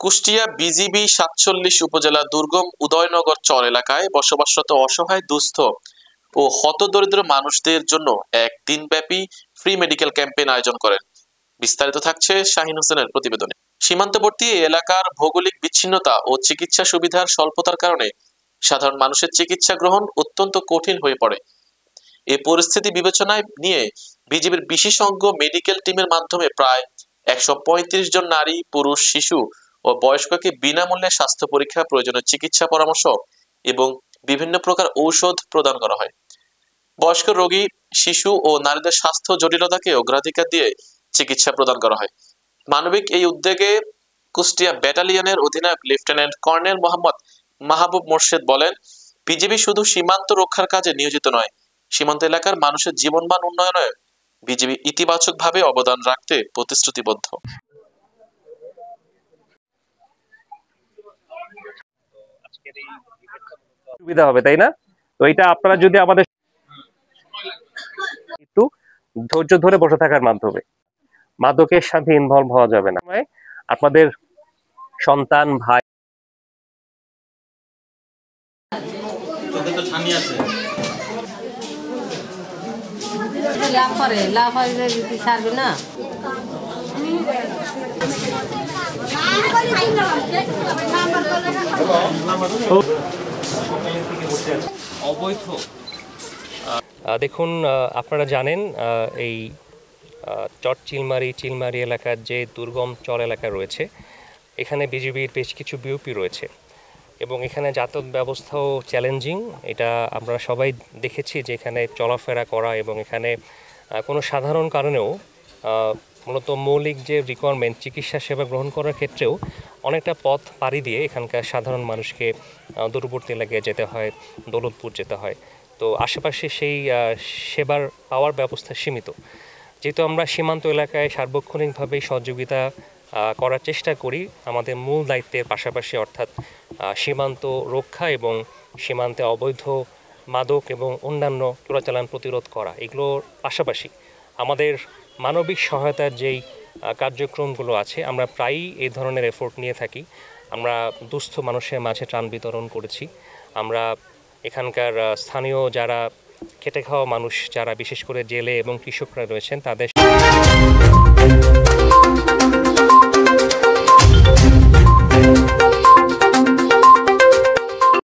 Kushtia BGB ৪৭ উপজেলা দুর্গম উদয়নগর চর এলাকায় বসবাসরত অসহায় দুস্থ ও হতদরিদ্র মানুষদের জন্য এক দিনব্যাপী ফ্রি মেডিকেল ক্যাম্পেইন আয়োজন করেন। বিস্তারিত থাকছে শাহিন হোসেনের প্রতিবেদনে। সীমান্তবর্তী এলাকার ভৌগোলিক বিচ্ছিন্নতা ও চিকিৎসা সুবিধার স্বল্পতার কারণে সাধারণ মানুষের চিকিৎসা গ্রহণ অত্যন্ত কঠিন হয়ে পড়ে। এই পরিস্থিতি বিবেচনায় নিয়ে বিজিবির বিশেষজ্ঞ মেডিকেল টিমের মাধ্যমে প্রায় ১৩৫ জন নারী, পুরুষ, শিশু ও বয়স্ককে বিনামূল্যে স্বাস্থ্য পরীক্ষা, প্রয়োজনীয় চিকিৎসা পরামর্শ এবং বিভিন্ন প্রকার ঔষধ প্রদান করা হয়। বয়স্ক রোগী, শিশু ও নারীদের স্বাস্থ্য জটিলতাকে অগ্রাধিকার দিয়ে চিকিৎসা প্রদান করা হয়। মানবিক এই উদ্যোগে কুষ্টিয়া ব্যাটালিয়নের অধিনায়ক লেফটেন্যান্ট কর্নেল মোহাম্মদ মাহবুব মোর্শেদ বলেন, বিজিবি শুধু সীমান্ত রক্ষার কাজে নিয়োজিত নয়, সীমান্ত এলাকার মানুষের জীবনমান উন্নয়নে বিজিবি ইতিবাচকভাবে অবদান রাখতে প্রতিশ্রুতিবদ্ধ। সুবিধা হবে, তাই না? তো এটা আপনারা যদি আমাদের একটু ধৈর্য ধরে বসে থাকার মাধ্যমে, মাদকের সাথে ইনভলভ হওয়া যাবে না। আপনাদের সন্তান, ভাই লাভ করে, লাভ হয় যদি সারবে না। অবৈধ দেখুন, আপনারা জানেন এই চিলমারি এলাকার যে দুর্গম চর এলাকা রয়েছে, এখানে বিজিবির বেশ কিছু বিওপি রয়েছে এবং এখানে যাতায়াত ব্যবস্থাও চ্যালেঞ্জিং। এটা আমরা সবাই দেখেছি যে এখানে চলাফেরা করা এবং এখানে কোনো সাধারণ কারণেও মূলত মৌলিক যে রিকোয়ারমেন্ট, চিকিৎসা সেবা গ্রহণ করার ক্ষেত্রেও অনেকটা পথ পাড়ি দিয়ে এখানকার সাধারণ মানুষকে দূরবর্তী এলাকায় যেতে হয়, দৌলতপুর যেতে হয়। তো আশেপাশে সেই সেবার পাওয়ার ব্যবস্থা সীমিত। যেহেতু আমরা সীমান্ত এলাকায় সার্বক্ষণিকভাবেই সহযোগিতা করার চেষ্টা করি আমাদের মূল দায়িত্বের পাশাপাশি, অর্থাৎ সীমান্ত রক্ষা এবং সীমান্তে অবৈধ মাদক এবং অন্যান্য চোরাচালান প্রতিরোধ করা, এগুলোর পাশাপাশি আমাদের মানবিক সহায়তার যেই কার্যক্রমগুলো আছে, আমরা প্রায়ই এই ধরনের এফোর্ট নিয়ে থাকি। আমরা দুস্থ মানুষের মাঝে ত্রাণ বিতরণ করেছি। আমরা এখানকার স্থানীয় যারা খেটে খাওয়া মানুষ, যারা বিশেষ করে জেলে এবং কৃষকরা রয়েছেন, তাদের